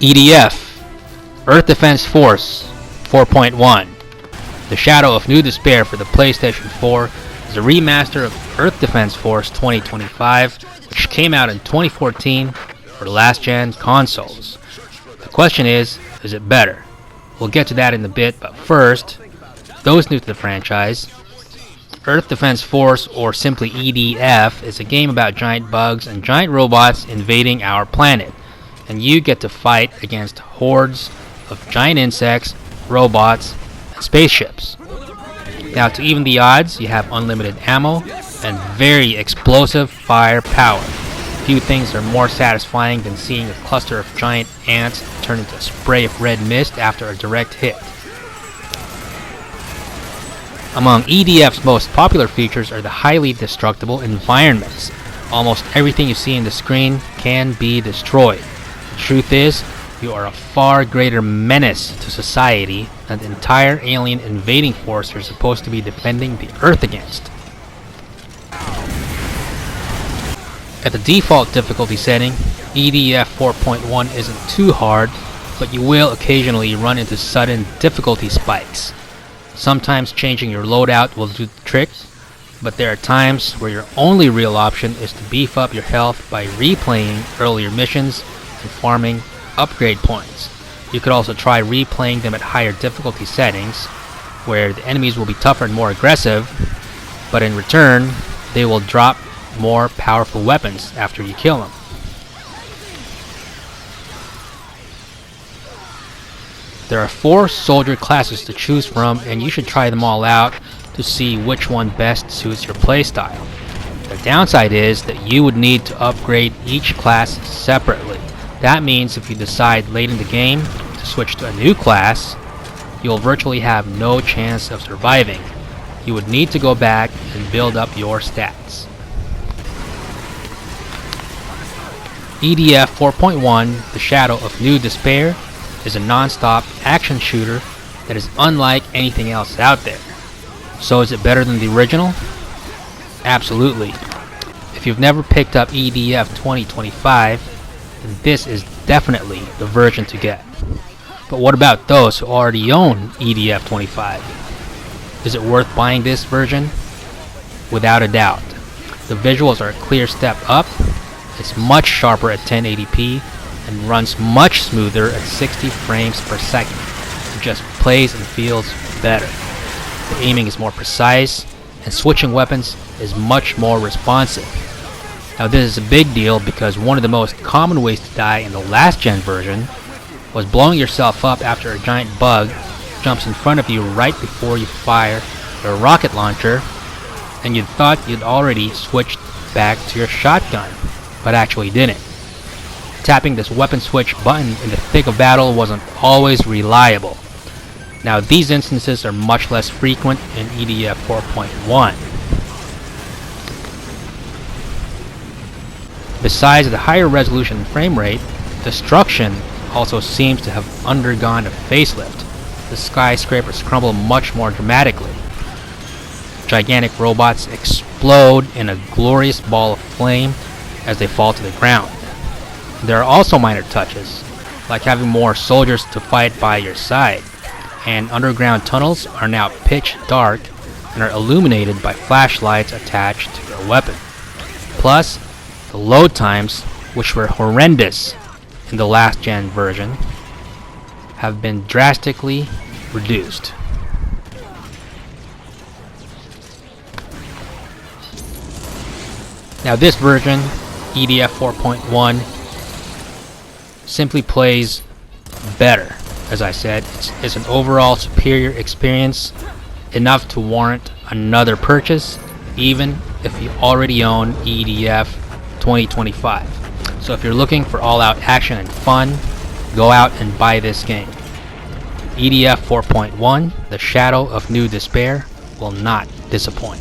EDF, Earth Defense Force 4.1. The Shadow of New Despair for the PlayStation 4 is a remaster of Earth Defense Force 2025, which came out in 2014 for last-gen consoles. The question is it better? We'll get to that in a bit, but first, those new to the franchise, Earth Defense Force, or simply EDF, is a game about giant bugs and giant robots invading our planet, and you get to fight against hordes of giant insects, robots, and spaceships. Now, to even the odds, you have unlimited ammo and very explosive firepower. Few things are more satisfying than seeing a cluster of giant ants turn into a spray of red mist after a direct hit. Among EDF's most popular features are the highly destructible environments. Almost everything you see in the screen can be destroyed. The truth is, you are a far greater menace to society than the entire alien invading force you're supposed to be defending the Earth against. At the default difficulty setting, EDF 4.1 isn't too hard, but you will occasionally run into sudden difficulty spikes. Sometimes changing your loadout will do the trick, but there are times where your only real option is to beef up your health by replaying earlier missions and farming upgrade points. You could also try replaying them at higher difficulty settings, where the enemies will be tougher and more aggressive, but in return, they will drop more powerful weapons after you kill them. There are 4 soldier classes to choose from, and you should try them all out to see which one best suits your playstyle. The downside is that you would need to upgrade each class separately. That means if you decide late in the game to switch to a new class, you'll virtually have no chance of surviving. You would need to go back and build up your stats. EDF 4.1, The Shadow of New Despair, is a non-stop action shooter that is unlike anything else out there. So is it better than the original? Absolutely. If you've never picked up EDF 2025, then this is definitely the version to get. But what about those who already own EDF 25? Is it worth buying this version? Without a doubt. The visuals are a clear step up, it's much sharper at 1080p, and runs much smoother at 60 frames per second. It just plays and feels better. The aiming is more precise, and switching weapons is much more responsive. Now this is a big deal because one of the most common ways to die in the last gen version was blowing yourself up after a giant bug jumps in front of you right before you fire your rocket launcher, and you thought you'd already switched back to your shotgun, but actually didn't. Tapping this weapon switch button in the thick of battle wasn't always reliable. Now these instances are much less frequent in EDF 4.1. Besides the higher resolution and frame rate, destruction also seems to have undergone a facelift. The skyscrapers crumble much more dramatically. Gigantic robots explode in a glorious ball of flame as they fall to the ground. There are also minor touches, like having more soldiers to fight by your side, and underground tunnels are now pitch dark and are illuminated by flashlights attached to your weapon. Plus, the load times, which were horrendous in the last gen version, have been drastically reduced. Now this version, EDF 4.1, simply plays better. As I said, it's an overall superior experience, enough to warrant another purchase, even if you already own EDF 2025. So if you're looking for all-out action and fun, go out and buy this game. EDF 4.1, The Shadow of New Despair, will not disappoint.